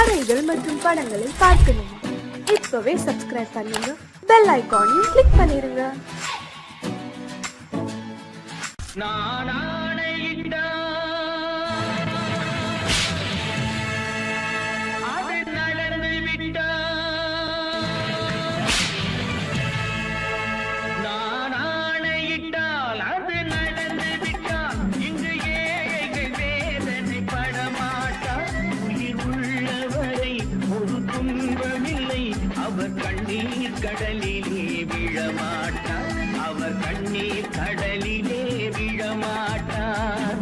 கதைகள் மற்றும் படங்களை பார்க்கணுமா? இப்பவே சப்ஸ்கிரைப் பண்ணுங்க, பெல் ஐகானையும் கிளிக் பண்ணிருங்க. கடலிலே விழமாட்டார், அவர் கண்ணீர் கடலிலே விழமாட்டார்.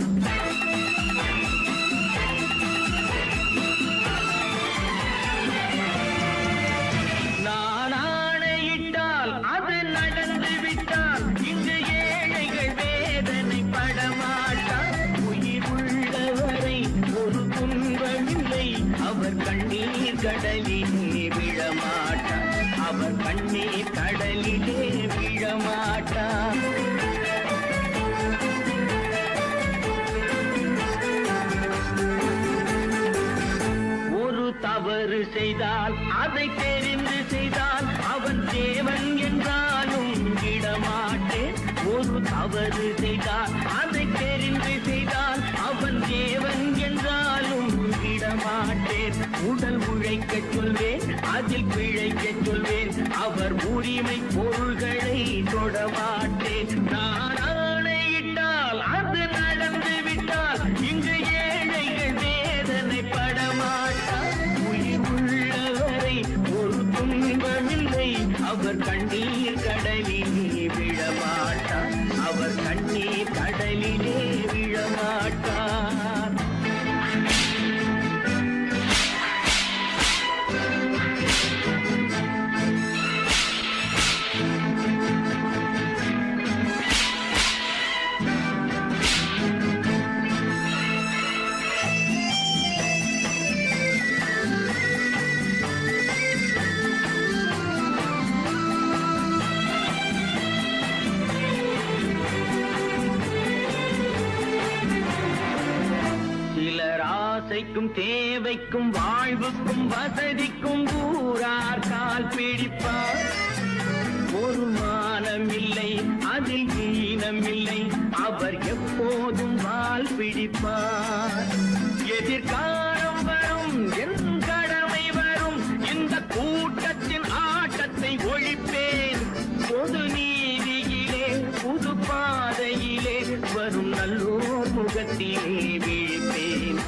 நான் ஆணையிட்டால் அது நடந்து விட்டால் இங்கு ஏழைகள் வேதனை படமாட்டார். உயிர் உள்ளவரை ஒரு துன்பமில்லை, அவர் கண்ணீர் கடலிலே விழமாட்டார், அவர் கண்ணீர் கடலிலே விழமாட்டார். ஒரு தவறு செய்தால் அதை தெரிந்து செய்தால் அவன் தேவன் என்றாலும் விடமாட்டேன். ஒரு தவறு செய்தால் அதை தெரிந்து செய்தால் அவன் தேவன் என்றாலும் விடமாட்டேன். உடல் உழைக்க சொல்வேன், அதில் பிழைக்க சொல்வேன், அவர் உரிமை பொருள்களை தொடமாட்டேன். நான் ஆணையிட்டால் அது நடந்து விட்டால் இங்கு ஏழைகள் வேதனை படமாட்டார். உயிர் உள்ளவரை ஒரு துன்பமில்லை, அவர் கண்ணீர் கடலிலே விழமாட்டார், அவர் கண்ணீர் கடலிலே விழமாட்டார். ஆசைக்கும் தேவைக்கும் வாழ்வுக்கும் வசதிக்கும் ஊரார் கால் பிடிப்பார். ஒரு மானமில்லை, அதில் ஈனமில்லை, அவர் எப்போதும் வால் பிடிப்பார். எதிர்காலம் வரும், என் கடமை வரும், இந்த கூட்டத்தின் ஆட்டத்தை ஒழிப்பேன். பொது நீதியிலே புது பாதையிலே வரும் நல்லோர் முகத்திலே விழிப்பேன்,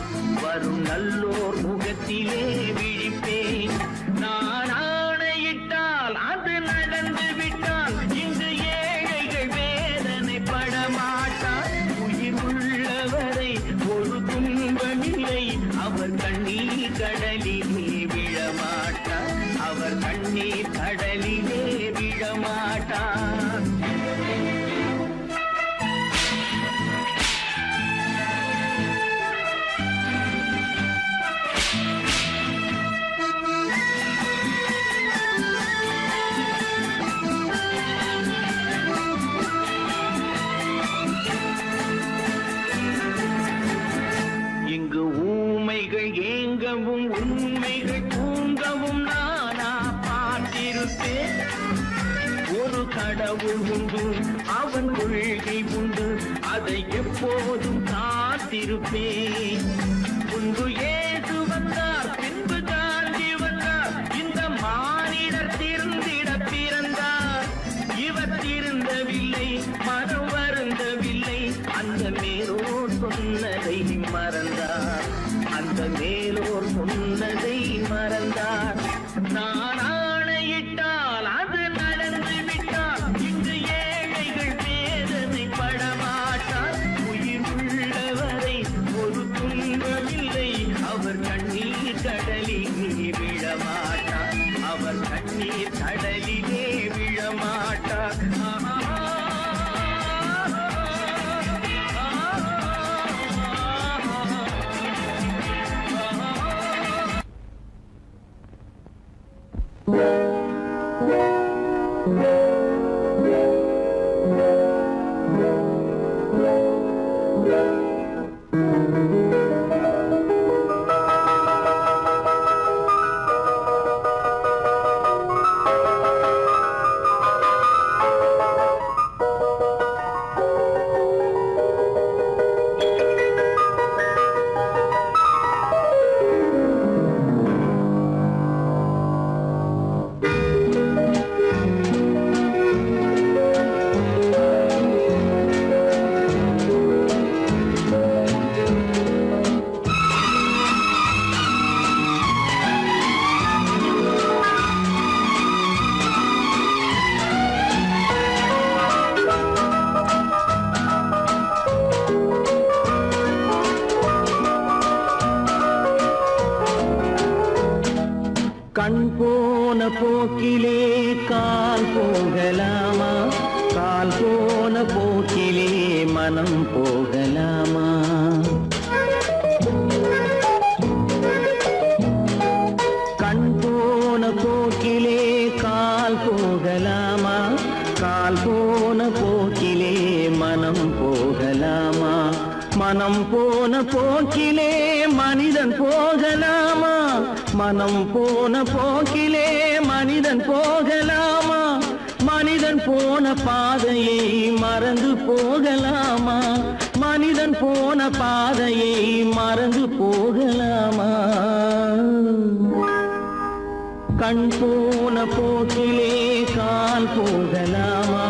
வரும் நல்லோர் முகத்திலே விழிப்பேன். நான் ஆணையிட்டால் அது நடந்து விட்டால் இங்கு ஏழைகள் வேதனை படமாட்டார். உயிர் உள்ளவரை ஒரு துன்பமில்லை, அவர் கண்ணீர் கடலிலே விழமாட்டார், அவர் கண்ணீர் கடலிலே விழமாட்டார். இங்கு ஊமைகள் ஏங்கவும் உண்மைகள் தூங்கவும் நானா பார்த்திருப்பேன். ஒரு கடவுள் உண்டு, அவன் கொள்கை உண்டு, அதை எப்போதும் காத்திருப்பேன். முன்பு ஏசு வந்தார், பின்பு காந்தி வந்தார், இந்த மானிடர் திருந்திட பிறந்தார். இவர் திருந்தவில்லை, மனம் வருந்தவில்லை, அந்த மேலோர் சொன்னதை மறந்தார், அந்த மேலோர் சொன்னதை மறந்தார். நான் ஆணையிட்டால் அது நடந்து விட்டால் இங்கு ஏழைகள் வேதனை படமாட்டார். உயிர் உள்ளவரை ஒரு துன்பமில்லை, அவர் கண்ணீர் கடலிலே விழமாட்டார், அவர் கண்ணீர் கடலிலே விழமாட்டார். கண் போன போக்கிலே கால் போகலாமா, கால் போன போக்கிலே மனம் போகலாமா? கண் போன போக்கிலே கால் போகலாமா, கால் போன போக்கிலே மனம் போகலாமா? மனம் போன போக்கிலே மனிதன் போகலாமா, மனம் போன போக்கிலே மனிதன் போகலாமா? மனிதன் போன பாதையை மறந்து போகலாமா, மனிதன் போன பாதையை மறந்து போகலாமா? கண் போன போக்கிலே கால் போகலாமா,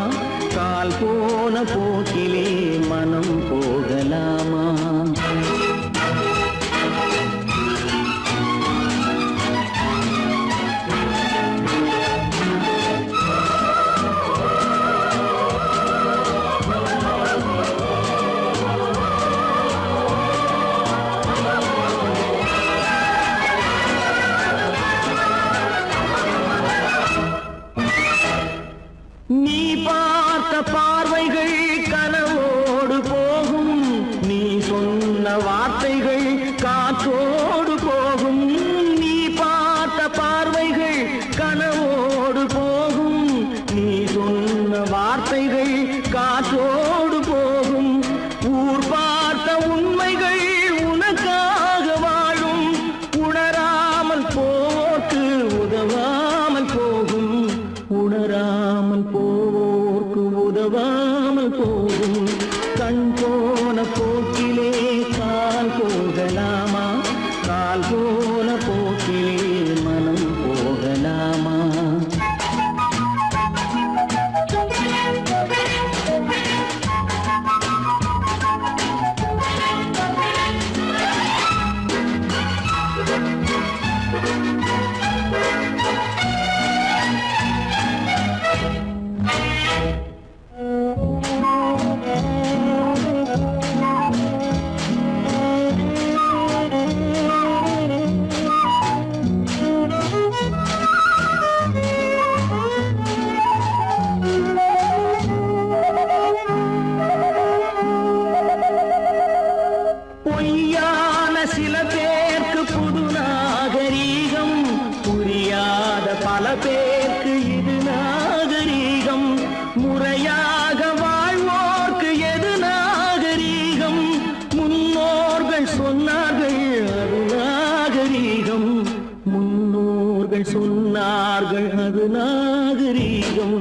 கால் போன போக்கிலே மனம் போகலாமா? நீ பார்த்த பார்வைகள் கனவோடு போகும், நீ சொன்ன வார்த்தைகள் காற்றோடு போகும். நீ பார்த்த பார்வைகள் கனவோடு போகும், நீ சொன்ன வார்த்தைகள் காற்றோடு போகும். ஊர் பார்த்த உண்மைகள் உனக்காக வாழும், உணராமல் போக்கு உதவாமல் போகும், உணராமல் போவோர்க்கு உதவாமல் போகும். கண் போன போக்கிலே கால் போகலாமா, கால் போன போக்கிலே மனம் போகலாமா? பொய்யான சில பேருக்கு புது நாகரீகம், புரியாத பல பேருக்கு இது நாகரீகம். முறையாக வாழ்வோர்க்கு எது நாகரீகம்? முன்னோர்கள் சொன்னார்கள் அது நாகரீகம், முன்னோர்கள் சொன்னார்கள் அது நாகரீகம்.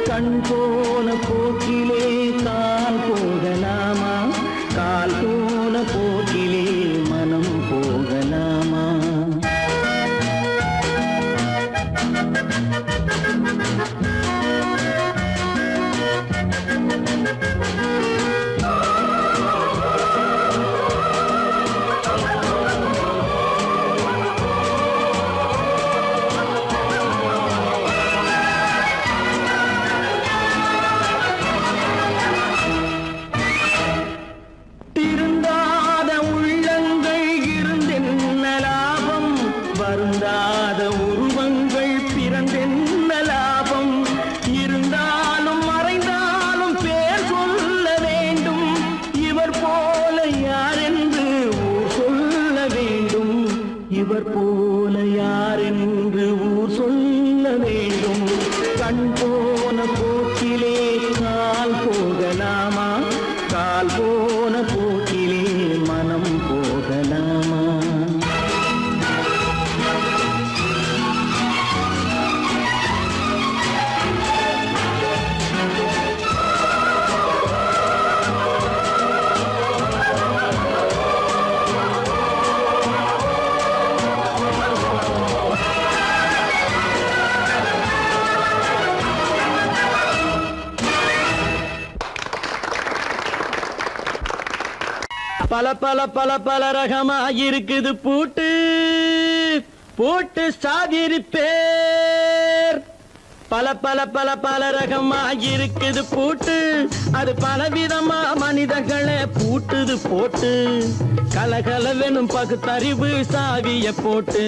கண் போன போக்கிலே கால் போகலாமா, கால் போன போக்கிலே மனம் போகலாமா? திருந்தாத உள்ளங்கள் இருந்தென்ன லாபம், வருந்தாத உருவங்கள் பிறந்தென்ன லாபம்? இருந்தாலும் மறைந்தாலும் பேர் சொல்ல வேண்டும், இவர் போல யாரென்று ஊர் சொல்ல வேண்டும், இவர் போல யாரென்று ஊர் சொல்ல வேண்டும். கண் போன போக்கிலே கால் போகலாமா, கால் போன போக்கிலே மனம் போகலாமா? பல பல பல பல ரகமா இருக்குது பூட்டு, பூட்டு சாதிரி பேர் பல பல பல பல ரகமா இருக்குது பூட்டு, அது பலவிதமா மனிதர்களை பூட்டுது போட்டு. கலகலவெனும் பகுத்தறிவு சாவிய போட்டு,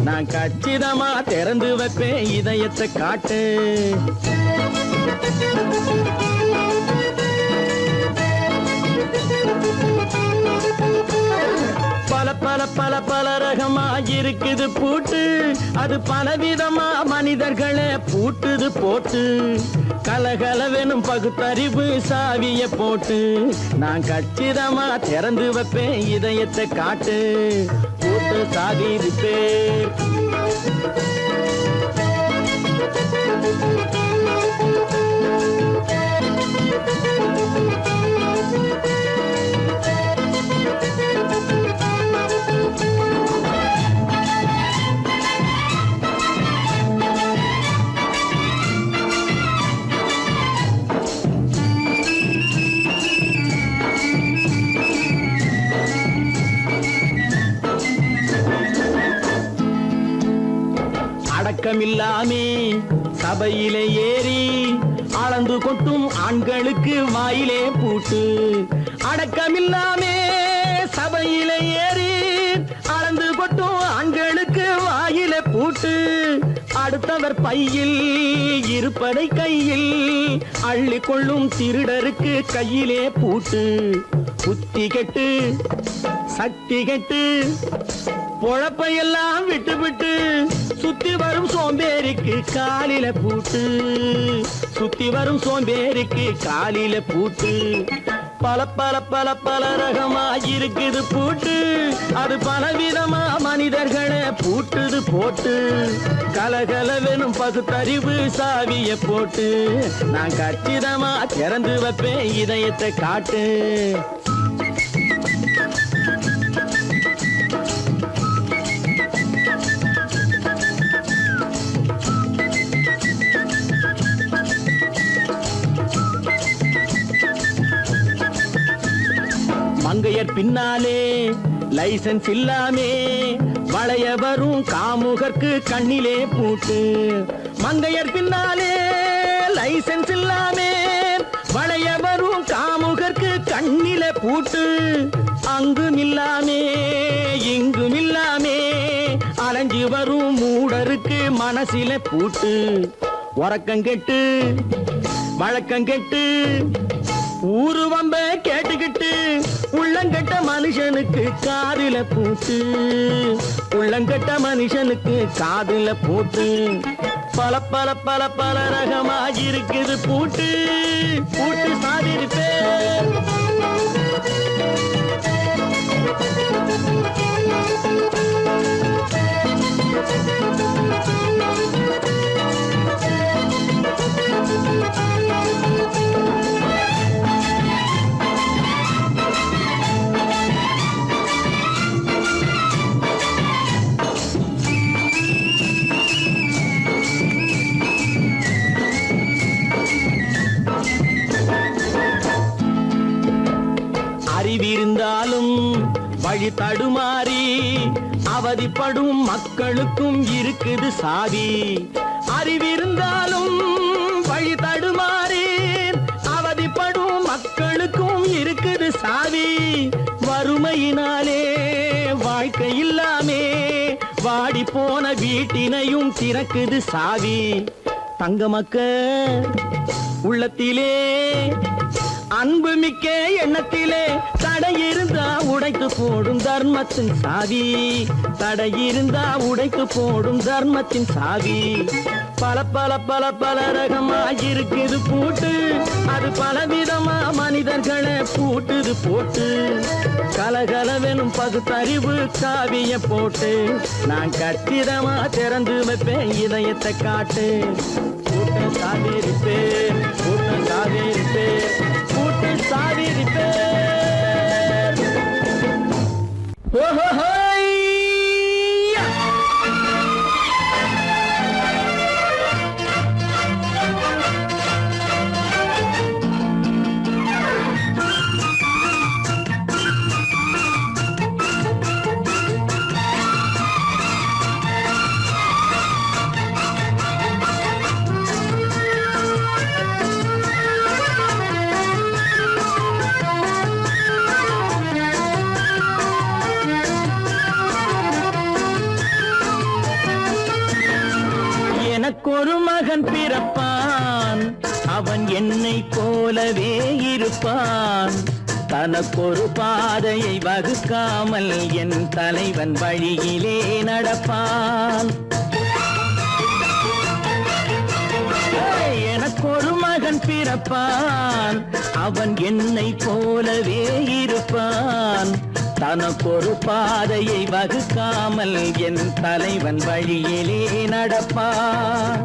நான் கச்சிதமா திறந்து வைப்பேன் இதயத்தை காட்டு. பல பல பல பல ரகமா இருக்குது பூட்டு, அது பலவிதமா மனிதர்களை பூட்டுது போட்டு. கலகலவெனும் பகுத்தறிவு சாவிய போட்டு, நான் கச்சிதமா திறந்து வைப்பேன் இதயத்தை காட்டு. பூட்டு சாவி ரிப்பேர். அடக்கமில்லாமே சபையிலே ஏறி அளந்து கொட்டும் ஆண்களுக்கு வாயிலே பூட்டு. அடக்கமில்லாமே சபையிலே ஏறி அளந்து கொட்டும் ஆண்களுக்கு வாயிலே பூட்டு. அடுத்தவர் பையில் இருப்பதை கையில் அள்ளி கொள்ளும் திருடருக்கு கையிலே பூட்டு. புத்தி கெட்டு சக்தி கெட்டு பொழப்பையெல்லாம் விட்டு விட்டு சுத்தி வரும் சோம்பேறிக்கு காலில பூட்டு. சுத்தி வரும் சோம்பேறிக்கு காலில பூட்டு. பல பல பல பல ரகமா இருக்குது பூட்டு, அது பலவிதமா மனிதர்களை பூட்டுது போட்டு. கலகலவெனும் பகுத்தறிவு சாவிய போட்டு, நான் கச்சிதமா திறந்து வைப்பேன் இதயத்தை காட்டு. மங்கையர் பின்னாலே லைசன்ஸ் இல்லாமே வளைய வரும் காமுகர்க்கு கண்ணிலே பூட்டு. மங்கையர் பின்னாலே லைசன்ஸ் இல்லாமே வளைய வரும் காமுகர்க்கு கண்ணிலே பூட்டு. அங்கும் இல்லாமே இங்கும் இல்லாமே அலைஞ்சு வரும் மூடருக்கு மனசில பூட்டு. உறக்கங்கெட்டு வழக்கங்கெட்டு ஊரு வம்ப கேட்டுக்கிட்டு உள்ளங்கட்ட மனுஷனுக்கு காதில பூட்டு. உள்ளங்கட்ட மனுஷனுக்கு காதில பூட்டு. பல பல பல பல ரகமா இருக்குது பூட்டு. பூட்டு சாதிருப்பேன். அறிவிருந்தாலும் வழி தடுமாறி அவதிப்படும் மக்களுக்கும் இருக்குது சாவி. அறிவிருந்தாலும் வழி தடுமாறி அவதிப்படும் மக்களுக்கும் இருக்குது சாவி. வறுமையினாலே வாழ்க்கை இல்லாமே வாடி போன வீட்டினையும் திறக்குது சாவி. தங்க மக்க உள்ளத்திலே அன்பு மிக்க எண்ணத்திலே தடை இருந்தா உடைத்து போடும் தர்மத்தின் சாவி. தடை இருந்தா உடைத்து போடும் தர்மத்தின் சாவி. பல பல பல பல ரகமா இருக்குது பூட்டு, அது பலவிதமா மனிதர்களை பூட்டுது போட்டு. கலகலவெனும் பகுத்தறிவு சாவிய போட்டு, நான் கச்சிதமா திறந்து வைப்பேன் இதயத்தை காட்டு. கூட்ட சாவி இருப்பேன், கூட்ட சாவி இருப்பேன், கூட்ட சாவி இருப்பேன். எனக்கொரு மகன் பிறப்பான், அவன் என்னை போலவே இருப்பான். தனக்கொரு பாதையை வகுக்காமல் என் தலைவன் வழியிலே நடப்பான். எனக்கொரு மகன் பிறப்பான், அவன் என்னை போலவே இருப்பான். தனக்கொரு பாதையை வகுக்காமல் என் தலைவன் வழியிலே நடப்பான்.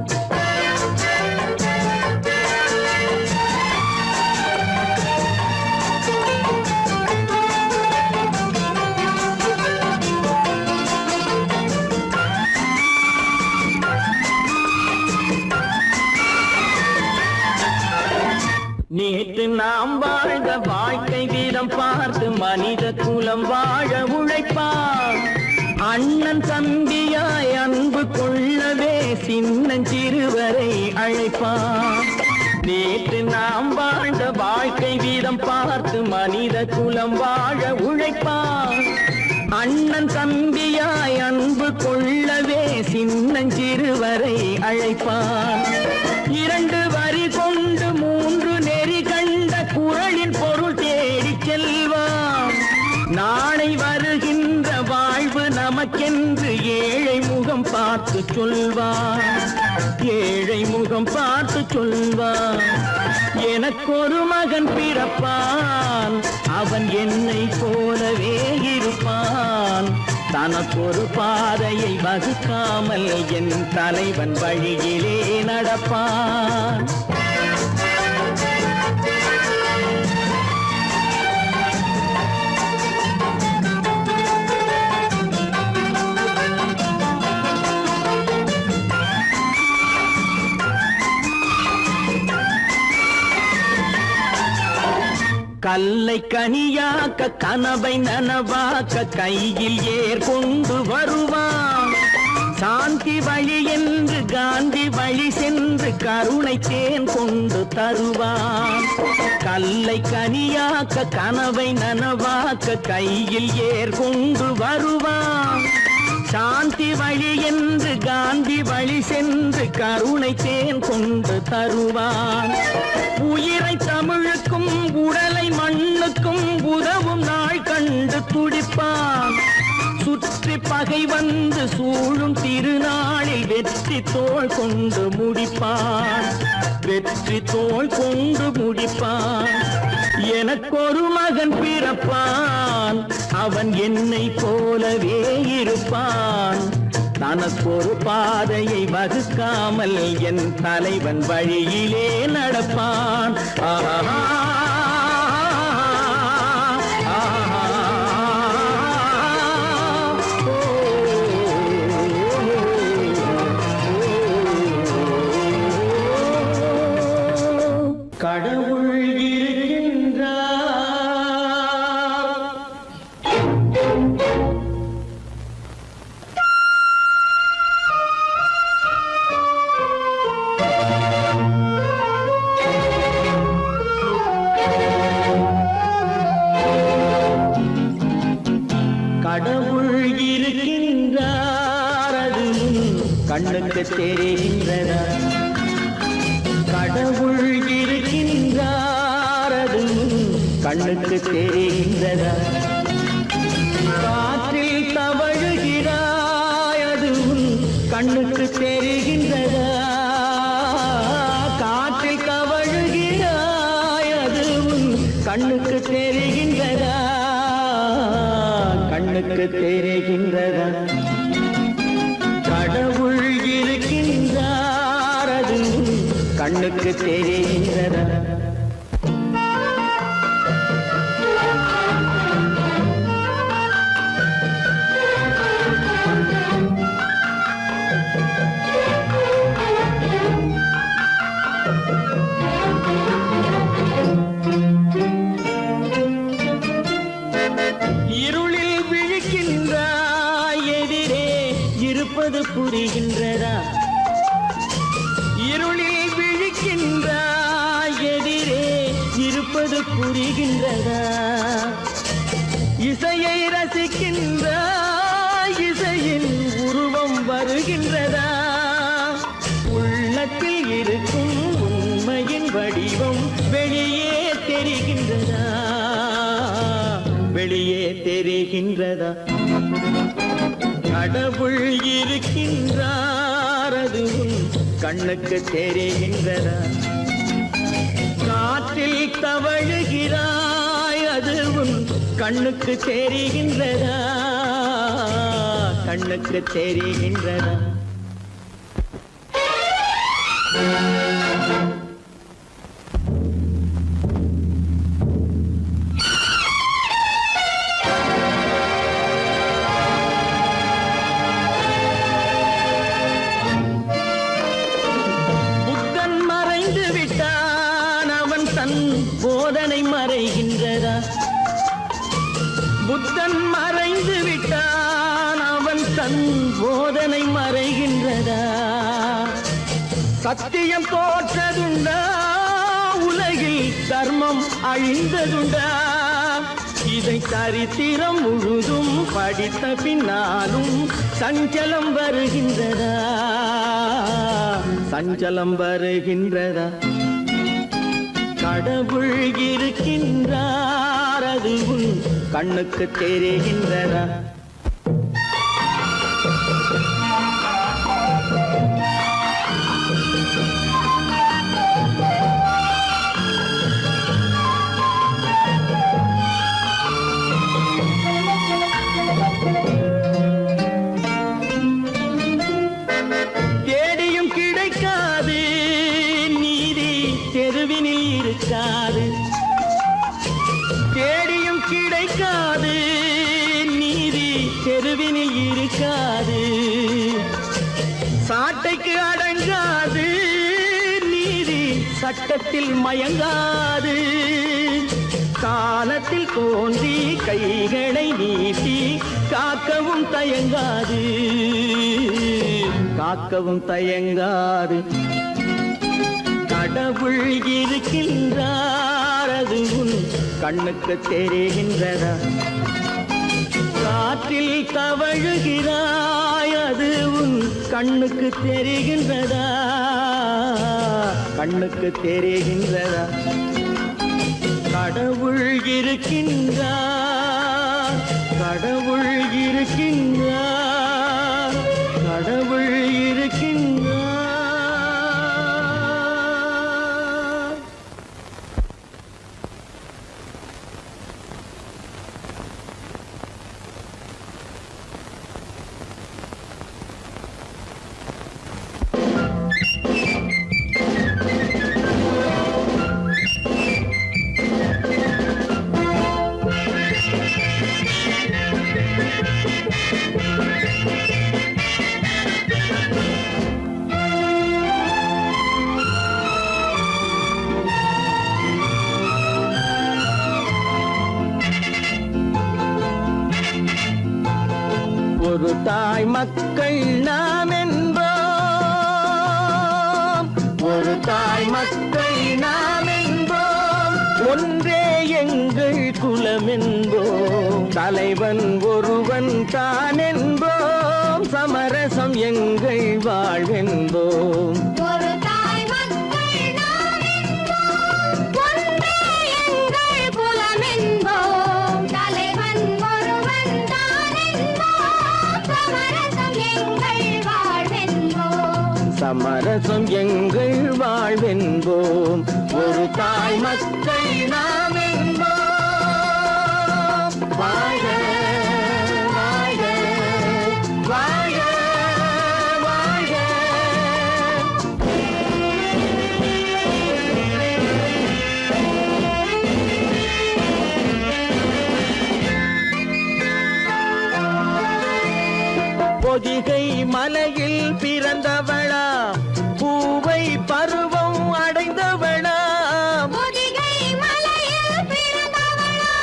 நேற்று நாம் வாழ்ந்த வாழ்க்கை வீதம் பார்த்து மனித குலம் வாழ உழைப்பான். அண்ணன் தம்பியாய் அன்பு கொள்ளவே சின்னஞ்சிறுவரை அழைப்பான். நேற்று நாம் வாழ்ந்த வாழ்க்கை வீதம் பார்த்து மனித குலம் வாழ உழைப்பான். அண்ணன் தம்பியாய் அன்பு கொள்ளவே சின்னஞ்சிறுவரை அழைப்பான். 2 வரி கொண்டு 3 நெறி கண்ட குறளின் பொருள் தேடி செல்வான். நாளை வருகின்ற வாழ்வு நமக்கென்று ஏழை முகம் பார்த்து சொல்வான். ஏழை முகம் பார்த்து சொல்வான். எனக்கொரு மகன் பிறப்பான், அவன் என்னை போலவே இருப்பான். தனக்கொரு பாதையை வகுக்காமல் என் தலைவன் வழியிலே நடப்பான். கல்லை கனியாக்க கனவை நனவாக்க கையில் ஏற்கொண்டு வருவான். சாந்தி வழி என்று காந்தி வழி சென்று கருணை தேன் கொண்டு தருவான். கல்லை கனியாக்க கனவை நனவாக்க கையில் ஏற்கொண்டு வருவான். சாந்தி வழி என்று காந்தி வழி சென்று கருணை தேன் கொண்டு தருவான். உயிரை தமிழுக்கும் உடலை மண்ணுக்கும் உதவும் நாள் கண்டு துடிப்பான். சுற்றி பகை வந்து சூழும் திருநாளில் வெற்றி தோள் கொண்டு முடிப்பான். வெற்றி தோள் கொண்டு முடிப்பான். எனக்கொரு மகன் பிறப்பான், அவன் என்னை போலவே இருப்பான். தனக்கொரு பாதையை வகுக்காமல் என் தலைவன் வழியிலே நடப்பான். ஆஹா கடவுள் இருக்கின்றார். கடவுள் இருக்கின்றார், அது கண்ணுக்கு தெரிகின்றதா? கடவுள் இருக்கின்றார், அது கண்ணுக்கு தெரிகின்றதா? காற்றில் தவழுகிறாய், அது கண்ணுக்கு தெரிகின்றதா? காற்றில் தவழுகிறாய், அது கண்ணுக்கு தெரிகின்றதா? கண்ணுக்கு தெரிகின்றதா? கடவுள் இருக்கின்றார், அது கண்ணுக்கு தெரிகின்றதா? இருளில் விழிக்கின்றாய், எதிரே இருப்பது புரிகின்றதா? இருளில் விழிக்கின்றாய், எதிரே இருப்பது புரிகின்றதா? இசையை ரசிக்கின்றாய், இசையின் உருவம் வருகின்றதா? கண்ணத்தில் இருக்கும் உண்மையின் வடிவம் வெளியே தெரிகின்றதா, வெளியே தெரிகின்றதா? கடவுள் இருக்கின்றார், அது உன் கண்ணுக்கு தெரிகின்றதா? காற்றில் தவழுகிறாய், அது உன் கண்ணுக்கு தெரிகின்றதா, கண்ணுக்கு தெரிகின்றதா? புத்தன் மறைந்து விட்டான், அவன் தன் போதனை மறைகின்றதா? புத்தன் மறைந்து விட்டான், அவன் தன் போதனை மறைகின்றதா? சத்தியம் தோற்றதுண்டா, உலகில் தர்மம் அழிந்ததுண்டா? இதை சரித்திரம் முழுதும் படித்த பின்னாலும் சஞ்சலம் வருகின்றதா, சஞ்சலம் வருகின்றதா? கடவுள் இருக்கின்றார், அது உன் கண்ணுக்கு தெரிகின்றதா? தேடியும் கிடைக்காது நீதி, தெருவினில் இருக்காது. தேடியும் கிடைக்காது நீதி, தெருவினில் இருக்காது. சாட்டைக்கு அடங்காது நீதி, சட்டத்தில் மயங்காது. காலத்தில் தோன்றி கைகளை நீட்டி காக்கவும் தயங்காது, காக்கவும் தயங்காது. கடவுள் இருக்கின்றார், அது உன் கண்ணுக்கு தெரிகின்றதா? காற்றில் தவழுகிறாய், அது உன் கண்ணுக்கு தெரிகின்றதா, கண்ணுக்கு தெரிகின்றதா? கடவுள் இருக்கின்றார், கடவுள் இருக்கின்றார், கடவுள் இருக்கின்றார். ஒரு தாய் மக்கள் நாம் என்போம், ஒரு தாய் மக்கள் நாம் என்போம். ஒன்றே எங்கள் குலம் என்போம், தலைவன் ஒருவன் தான் என்போம். சமரசம் எங்கள் வாழ்வென்போம். சமரசம் எங்கள் வாழ்வென்போம், ஒரு தாய் மக்கள் நாம் என்போம். வாழ்க வாழ்க வாழ்க வாழ்க. பொதிகை மலையில் பிறந்தவளா, பூவை பருவம் அடைந்தவளா? பொதிகை மலையில் பிறந்தவளா,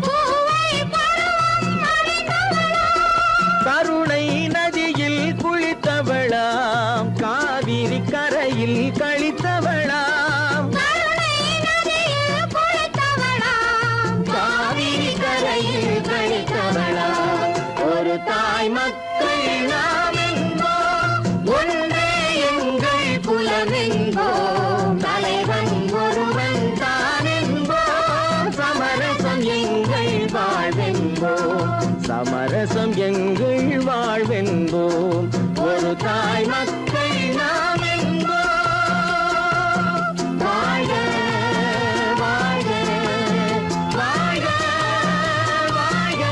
பூவை பருவம் அடைந்தவளா? கருணை நதியில் குளித்தவளாம், காவிரி கரையில் கழித்தவளாம். கருணை நதியில் குளித்தவளாம், காவிரி கரையில் கழித்தவளாம். ஒரு தாய் மக்கள் நாம் என்போம், ஒன்றே எங்கள் குலம் தாய் மக்கள் நாம் என்போம். வாழ்க வாழ்க வாழ்க வாழ்க.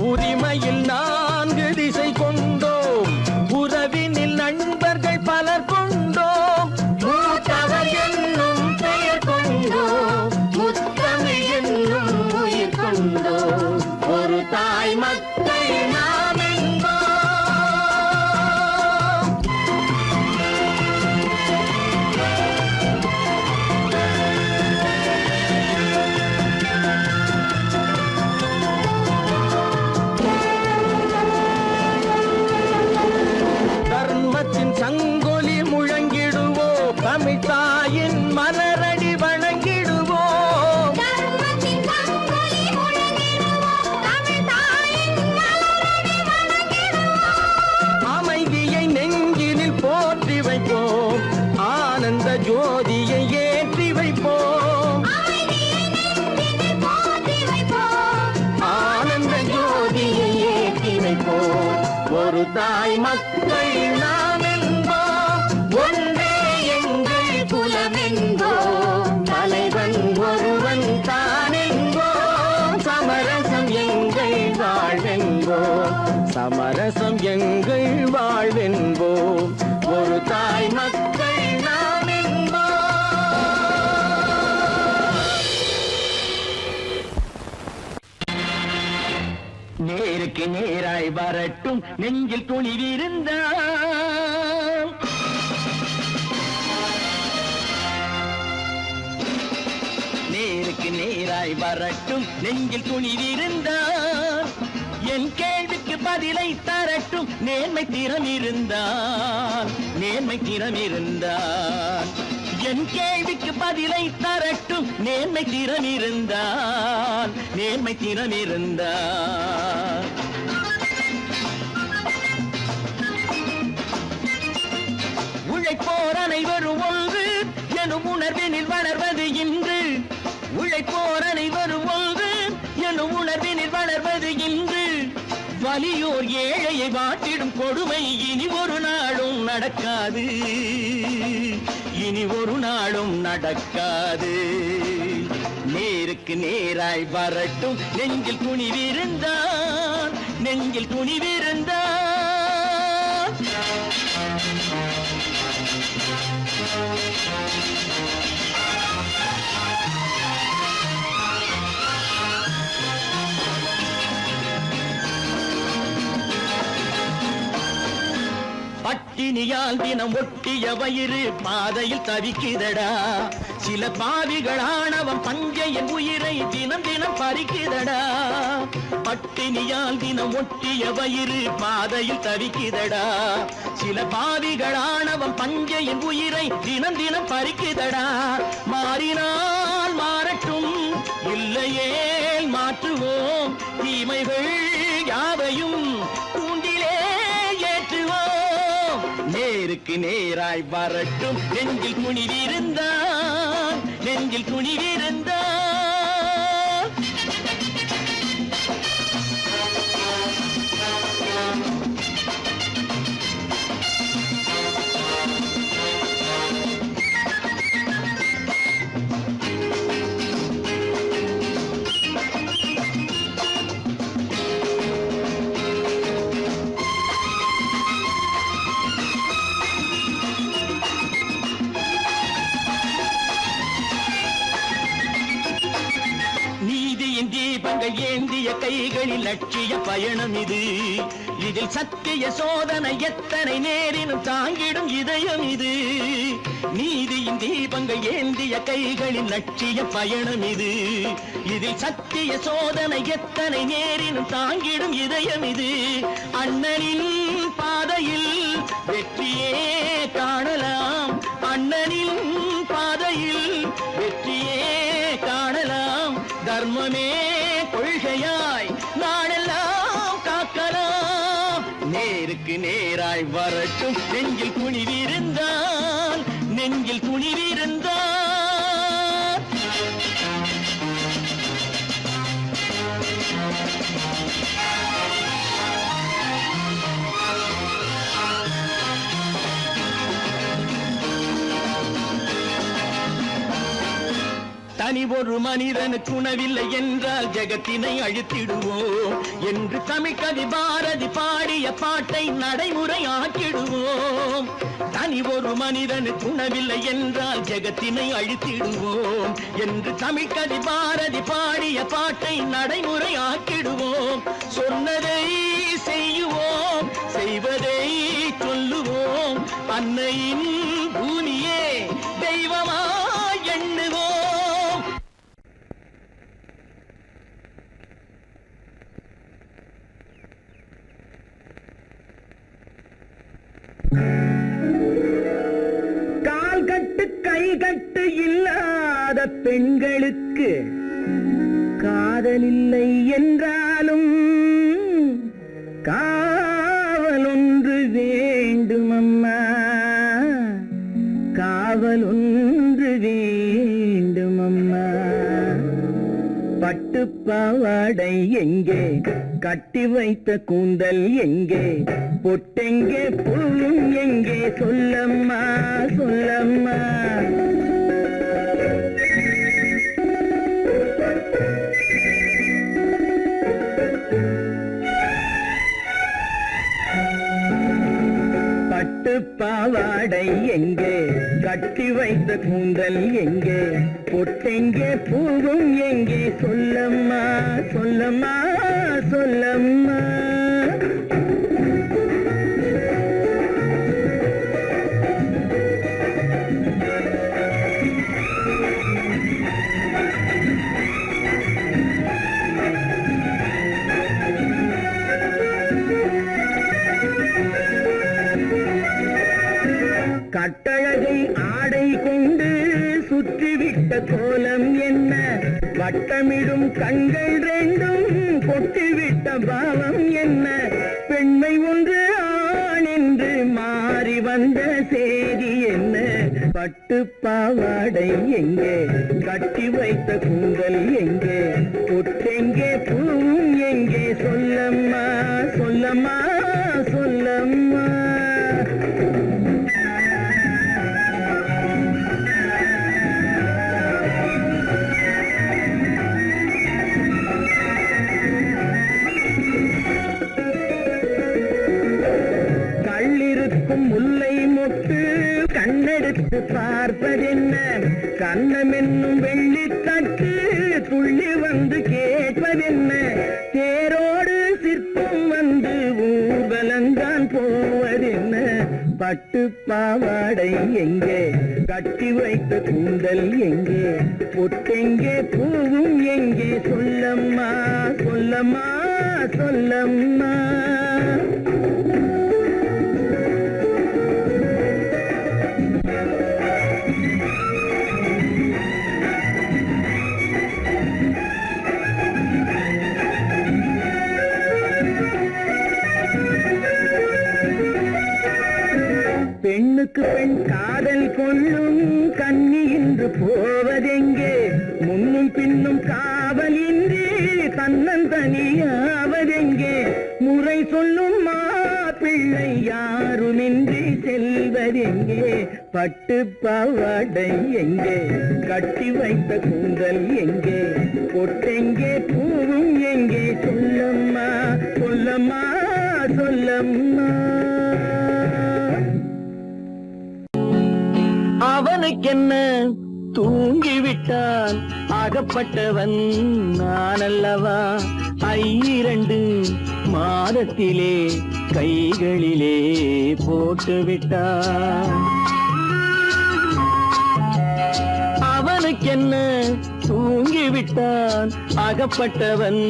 உரிமையில் 4 திசை கொண்டோம், உறவினில் நண்பர்கள் பலர் கொண்டோம், மூத்தவர் என்னும் பெயர் கொண்டோம், முத்தமிழ் என்னும் உயிர் கொண்டோம். ஒரு தாய் மக்கள் நாம் என்போம். தர்மத்தின் சங்கொலி முழங்கிடுவோம், தமிழ் தாயின் மலரடி வணங்கிடுவோம். தர்மத்தின் சங்கொலி முழங்கிடுவோம், தமிழ் தாயின் மலரடி வணங்கிடுவோம். அமைதியை நெஞ்சினில் போற்றி வைப்போம், ஆனந்த ஜோதியை ஏற்றி வைப்போம். அமைதியை நெஞ்சினில் போற்றி வைப்போம், ஆனந்த ஜோதியை ஏற்றி வைப்போம். ஒரு தாய் மக்கள் நாம் என்போம், ஒன்றே எங்கள் குலம் என்போம், தலைவன் ஒருவன் தான் என்போம். சமரசம் எங்கள் வாழ்வென்போம், சமரசம் எங்கள் வாழ்வென்போம். ஒரு தாய் மக்கள் நாம் என்போம். நேருக்கு நேராய் வரட்டும் நெஞ்சில் துணிவிருந்தால், நேருக்கு நேராய் வரட்டும் நெஞ்சில் துணிவிருந்தால், என் கேள்விக்கு பதிலை தரட்டும் நேர்மை திறம் இருந்தால், நேர்மை திறம் இருந்தால். என் கேள்விக்கு பதிலை தரட்டும் நேர்மை திறம் இருந்தால், நேர்மை திறம் இருந்தால். உழைப்போர் அனைவரும் ஒன்று எனும் உணர்வினில் வளர்வது இன்று, உழைப்போர் அனைவரும் ஒன்று எனும் உணர்வினில் வளர்வது இன்று. வலியோர் ஏழையை வாட்டிடும் கொடுமை இனி ஒரு நாளும் நடக்காது, இனி ஒரு நாளும் நடக்காது. நேருக்கு நேராய் வரட்டும் நெஞ்சில் துணிவிருந்தால், நெஞ்சில் துணிவிருந்தால். பட்டினியால் தினம் ஒட்டிய வயிறு பாதையில் தவிக்குதடா, சில பாவிகள் ஆணவம் பஞ்சையின் உயிரை தினம் தினம் பறிக்குதடா. பட்டினியால் தினம் ஒட்டிய வயிறு பாதையில் தவிக்குதடா, சில பாவிகள் ஆணவம் பஞ்சையின் உயிரை தினம் தினம் பறிக்குதடா. மாறினால் மாறட்டும், இல்லையே மாற்றுவோம், தீமைகள் யாவையும் கூண்டிலே ஏற்றுவோம். நேருக்கு நேராய் வரட்டும் நெஞ்சில் துணிவிருந்தால், நெஞ்சில் துணிவிருந்தால். தீபங்கள் ஏந்திய கைகளில் லட்சிய பயணம் இது, இதில் சத்திய சோதனை எத்தனை நேரினும் தாங்கிடும் இதயம் இது. நீதியின் தீபங்கள் ஏந்திய கைகளில் லட்சிய பயணம் இது, இதில் சத்திய சோதனை எத்தனை நேரினும் தாங்கிடும் இதயம் இது. அண்ணனின் பாதையில் வெற்றியே காணலாம், அண்ணனின் பாதையில் வெற்றியே காணலாம். தர்மமே கொள்கையாய் நாடெல்லாம் காக்கலாம். நேருக்கு நேராய் வரட்டும் நெஞ்சில் துணிவிருந்தால், நெஞ்சில் துணிவிருந்தார். தனி ஒரு மனிதனுக்கு உணவில்லை என்றால் ஜெகத்தினை அழித்திடுவோம் என்று தமிழ்கவி பாரதி பாடிய பாட்டை நடைமுறையாக்கிடுவோம். தனி ஒரு மனிதனுக்கு உணவில்லை என்றால் ஜெகத்தினை அழித்திடுவோம் என்று தமிழ்கவி பாரதி பாடிய பாட்டை நடைமுறையாக்கிடுவோம். சொன்னதை செய்யுவோம், செய்வதை சொல்லுவோம், அன்னையின் பூமியே தெய்வமா எண்ணுவோம். கால் கட்டு கை கட்டு இல்லாத பெண்களுக்கு காதலில்லை என்றாலும் காவல் ஒன்று வேண்டுமம்மா, காவல் ஒன்று வேண்டுமம்மா. பட்டு பாவாடை எங்கே, கட்டி வைத்த கூந்தல் எங்கே, பொட்டெங்கே புல்லும் எங்கே, சொல்லம்மா சொல்லம்மா. பட்டு பாவாடை எங்கே, கட்டி வைத்த கூந்தல் எங்கே, பொட்டெங்கே பூவும் எங்கே, சொல்லம்மா சொல்லம்மா சொல்லம்மா. கட்டழகை ஆடை கொண்டு சுற்றிவிட்ட கோலம் என்ன, வட்டமிடும் கண்கள் ரெண்டும் கொட்டிவிட்ட பாவம் என்ன, பெண்மை ஒன்று ஆண் என்று மாறி வந்த செய்தி என்ன. பட்டு பாவாடை எங்கே, கட்டி வைத்த கூந்தல் எங்கே, பொட்டெங்கே பூவும் எங்கே, சொல்லம்மா சொல்லம்மா சொல்லம்மா. முல்லை மொட்டு கண்ணெடுத்து பார்ப்பதென்ன, கண்ணமென்னும் வெள்ளித்தட்டு துள்ளி வந்து கேட்பதென்ன, தேரோடு சிற்பம் வந்து ஊர்வலந்தான் போவதென்ன. பட்டு பாவாடை எங்கே, கட்டி வைத்த கூந்தல் எங்கே, பொட்டெங்கே பூவும் எங்கே, சொல்லம்மா சொல்லம்மா சொல்லம்மா. பெண்ணுக்கு பெண் காதல் கொள்ளும் கன்னி இன்று போவதெங்கே, முன்னும் பின்னும் காவலின்றி தன்னந்தனியாவதெங்கே, முறை சொல்லும் மாப்பிள்ளை யாருமின்றி செல்வதெங்கே. பட்டு பாவாடை எங்கே, கட்டி வைத்த கூந்தல் எங்கே, பொட்டெங்கே பூவும் எங்கே, சொல்லம்மா சொல்லம்மா சொல்லம்மா. அவனுக்கென்ன தூங்கிவிட்டான், அகப்பட்டவன் நான் அல்லவா, 2 மாதத்திலே கைகளிலே போட்டுவிட்டான். அவனுக்கென்ன தூங்கிவிட்டான், அகப்பட்டவன்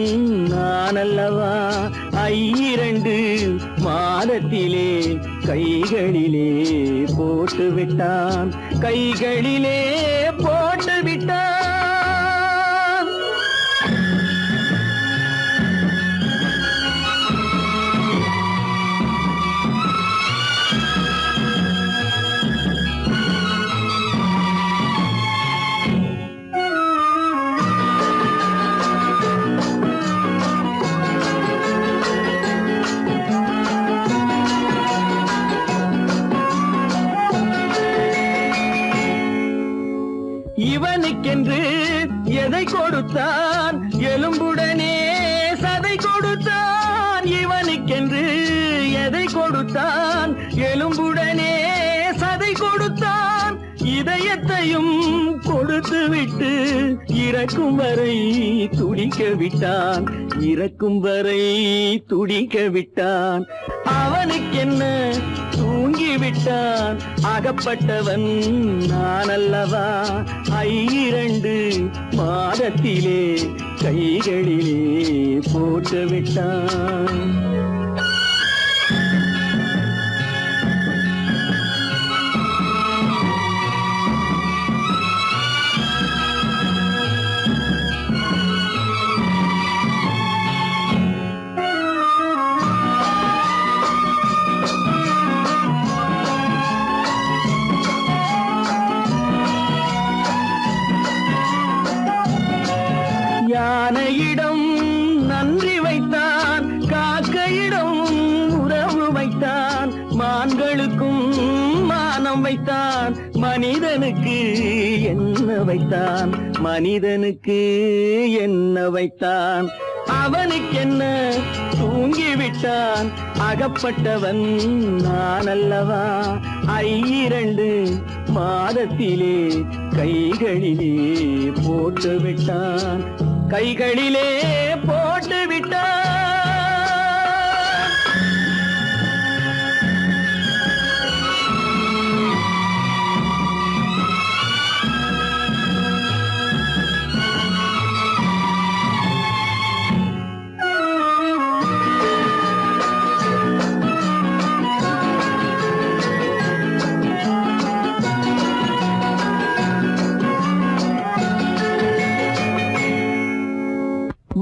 நான் அல்லவா, 2 மாதத்திலே கைகளிலே போட்டுவிட்டான், கைகளிலே போட்டுவிட்டான். கொடுத்தான் எலும்புடனே சதை கொடுத்தான் இவனுக்கென்று எதை கொடுத்தான் எலும்புடனே சதை கொடுத்தான் இதயத்தையும் கொடுத்து விட்டு இறக்கும் வரை துடிக்க விட்டான் இறக்கும் வரை துடிக்க விட்டான் அவனுக்கென்ன தூங்கி விட்டான் அகப்பட்டவன் நான் அல்லவா 2 மாதத்திலே கைகளிலே போட்டு விட்டான் யானையிடம் நன்றி வைத்தான் காக்கையிடம் உறவு வைத்தான் மான்களுக்கும் மானம் வைத்தான் மனிதனுக்கு என்ன வைத்தான் மனிதனுக்கு என்ன வைத்தான் அவனுக்கென்ன தூங்கிவிட்டான் அகப்பட்டவன் நான் அல்லவா 2 மாதத்திலே கைகளிலே போட்டு விட்டான் கைகளிலே போட்டு விட்டான்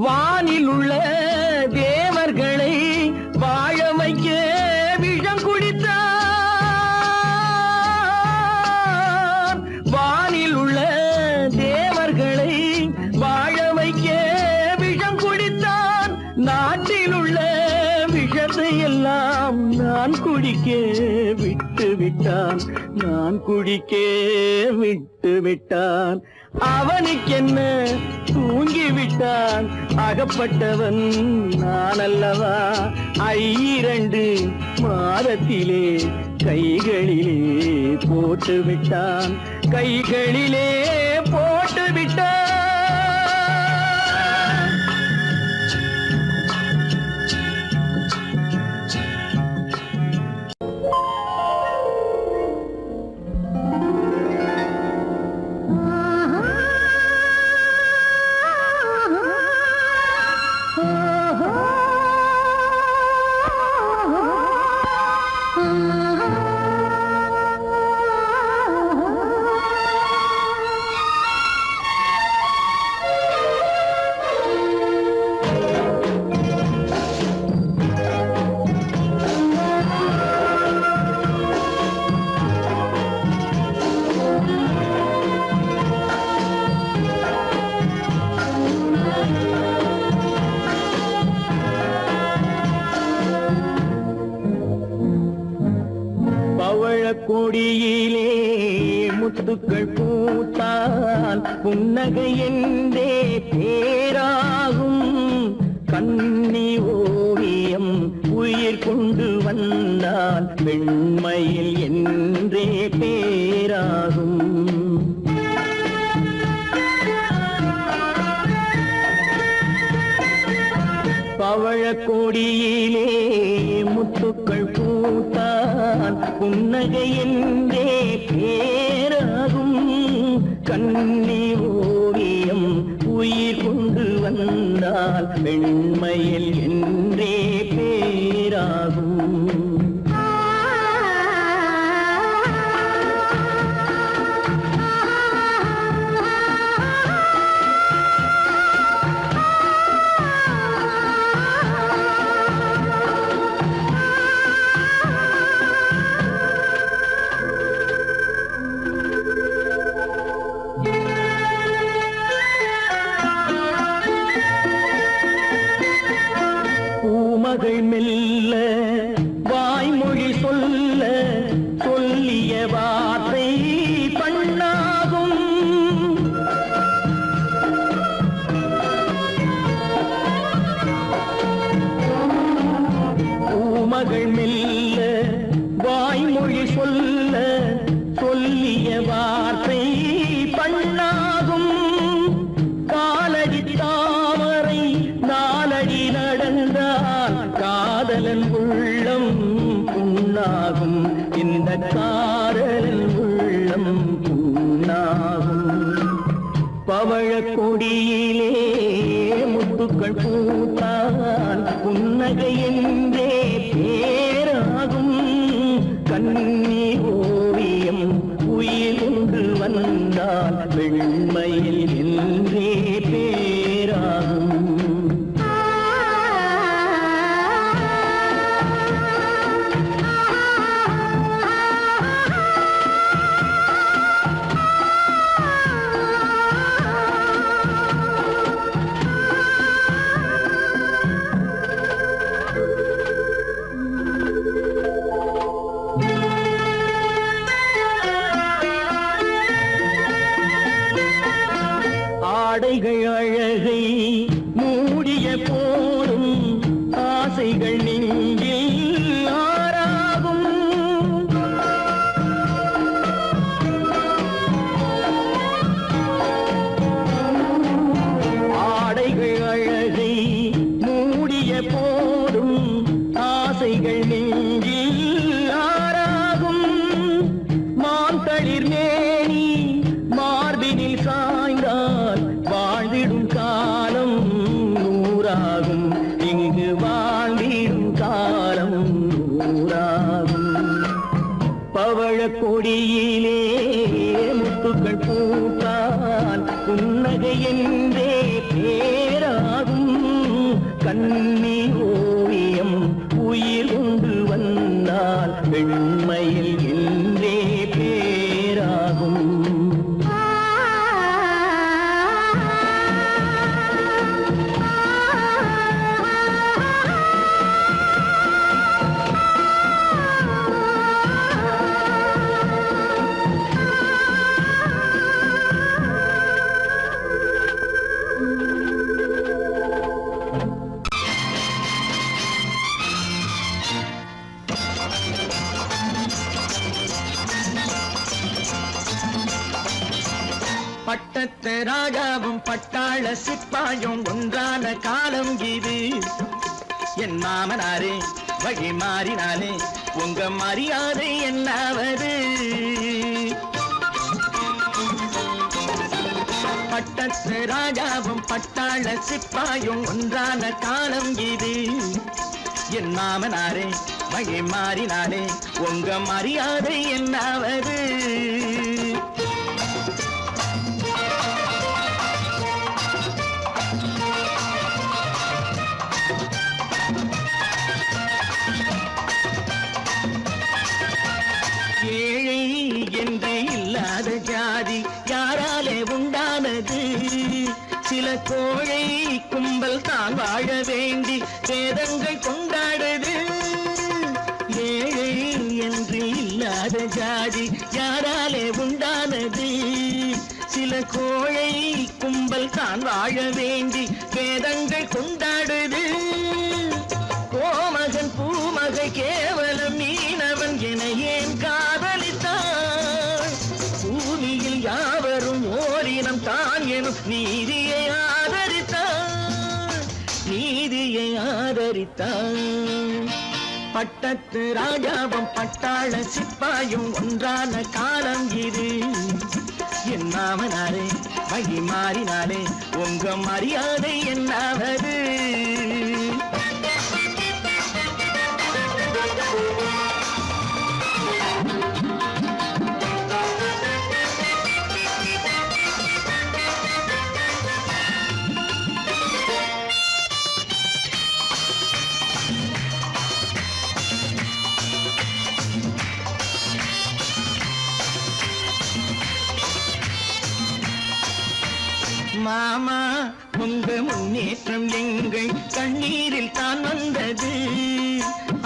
வானில் உள்ள தேவர்களை வாழ வைக்க விஷம் குடித்தான் வானில் உள்ள தேவர்களை வாழ வைக்க விஷம் குடித்தான் நாட்டில் உள்ள விஷத்தை எல்லாம் நான் குடிக்க விட்டு விட்டான் நான் குடிக்க விட்டு விட்டான் அவனுக்கென்ன தூங்கி விட்டான் அகப்பட்டவன் நான் அல்லவா 2 மாதத்திலே கைகளிலே போட்டு விட்டான் கைகளிலே போட்டு விட்டான் கொடியிலே முத்துக்கள் பூத்தால் புன்னகை என்றே பேராகும் கண்ணி ஓவியம் உயிர் கொண்டு வந்தால் வெண்மையில் என்றே பேராகும் பவழக்கொடியிலே முத்துக்கள் பூத்தான் புன்னகை என்றே பேராகும் கண்ணி ஓவியம் உயிர் கொண்டு வந்தால் வெண்மையில் என்றே பேராகும் கொடியிலே முத்துக்கள் பூத்தான் புன்னகை என்றே பேராகும் கண்ணி ஓவியம் உயிர் கொண்டு வந்தால் வெண்மையில் என்றே பேராகும் ஆடைகள் அழகை மூடிய போதும் ஆசைகள் நெஞ்சில் ஆறாகும் ஆடைகள் அழகை மூடிய போதும் ஆசைகள் நெஞ்சில் ஆறாகும் மாந்தளிர் மேனி மார்பினில் சாய்ந்தால் வாழ்ந்திடும் காலம் நூறாகும் இங்கு வாழ்ந்திடும் காலம் நூறாகும் பவழ கொடியிலே முத்துக்கள் பூத்தான் புன்னகை என்றே பேராகும் கண்ணி ஓவியம் உயிர் கொண்டு வந்தால் வெண்மையில் என்றே பேராகும் பட்டத்து ராஜாவும் பட்டாள சிப்பாயும் ஒன்றான காலம் இது என் மாமனாரே வழி மாறினாலே உங்க மரியாதை என்னாவது பட்டத்து ராஜாவும் பட்டாள சிப்பாயும் ஒன்றான காலம் இது என் மாமனாரே வழி மாறினாலே உங்க மரியாதை என்னாவது ஏழை என்று இல்லாத ஜாதி யாராலே உண்டானது சில கோழை கும்பல் தான் வாழ வேண்டி வேதங்கள் கொண்டாடுது ஏழை என்று இல்லாத ஜாதி யாராலே உண்டானது சில கோழை கும்பல் தான் வாழ வேண்டி வேதங்கள் கொண்டாடுது கோமகன் பூமகை கேவலம் மீனவன் என ஏன் காதலித்தான் பூமியில் யாவரும் ஓரினம் தான் எனும் நீதியை ஆதரித்தான் பட்டத்து ராஜாவும் பட்டாள சிப்பாயும் ஒன்றான காலம் இது என் மாமனாரே வழி மாறினாலே உங்க மரியாதை என்னாவது மாமா உங்க முன்னேற்றம் எங்கள் கண்ணீரில் தான் வந்தது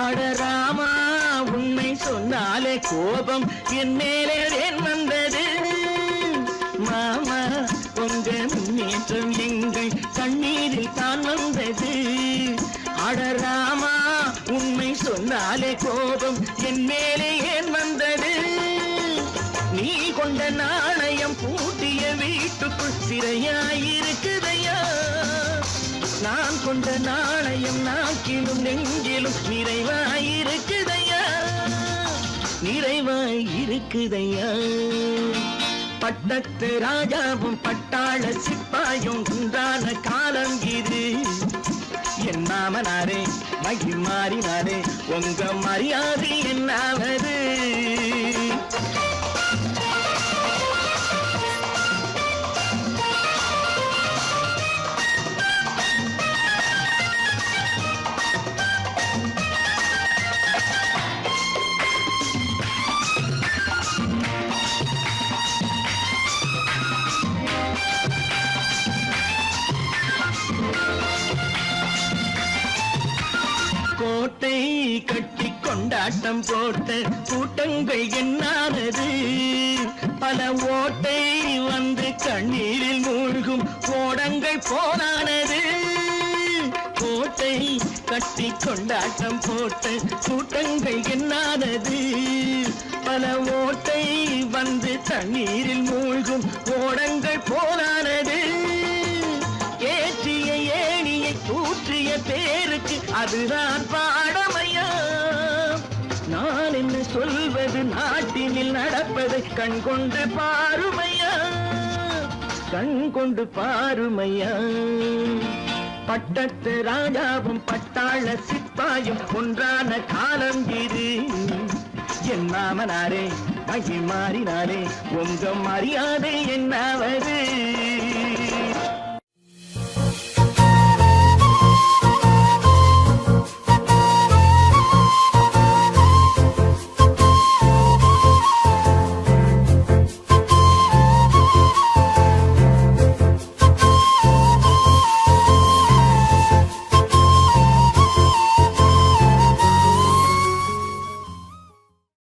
அடராமா உண்மை சொன்னாலே கோபம் என் மேலே ஏன் வந்தது மாமா உங்க முன்னேற்றம் எங்கள் கண்ணீரில் தான் வந்தது அடராமா உண்மை சொன்னாலே கோபம் என் மேலே ஏன் வந்தது நீ கொண்ட நாணயம் பூட்டிய வீட்டுக்குள் சிறையாயிருக்குதையா நான் கொண்ட நாணயம் நாக்கிலும் நெஞ்சிலும் நிறைவாயிருக்குதையா பட்டத்து ராஜாவும் பட்டாள சிப்பாயும் உண்டான காலம் இது. என் மாமனாரே மகிமாறினாரே உங்க மரியாதை என்னாவது? கோட்டை கட்டி கொண்டாட்டம் போட்ட கூட்டங்கள் என்னானது? பல ஓட்டை வந்து கண்ணீரில் மூழ்கும் ஓடங்கள் போனானது. கோட்டை கட்டி கொண்டாட்டம் போட்ட கூட்டங்கள் என்னானது? பல ஓட்டை வந்து தண்ணீரில் மூழ்கும் ஓடங்கள் போனானது. ஏற்றிய ஏணியை தூற்றிய பேருக்கு அதுதான் பாடமையா? நான் என்ன சொல்வது? நாட்டினில் நடப்பதை கண் கொண்டு பாருமையா, கண் கொண்டு பாருமையா. பட்டத்து ராஜாவும் பட்டாள சிப்பாயும் ஒன்றான காலம் இது. என் மாமனாரே மகிமாறினாரே உங்க மரியாதை என்னாவது?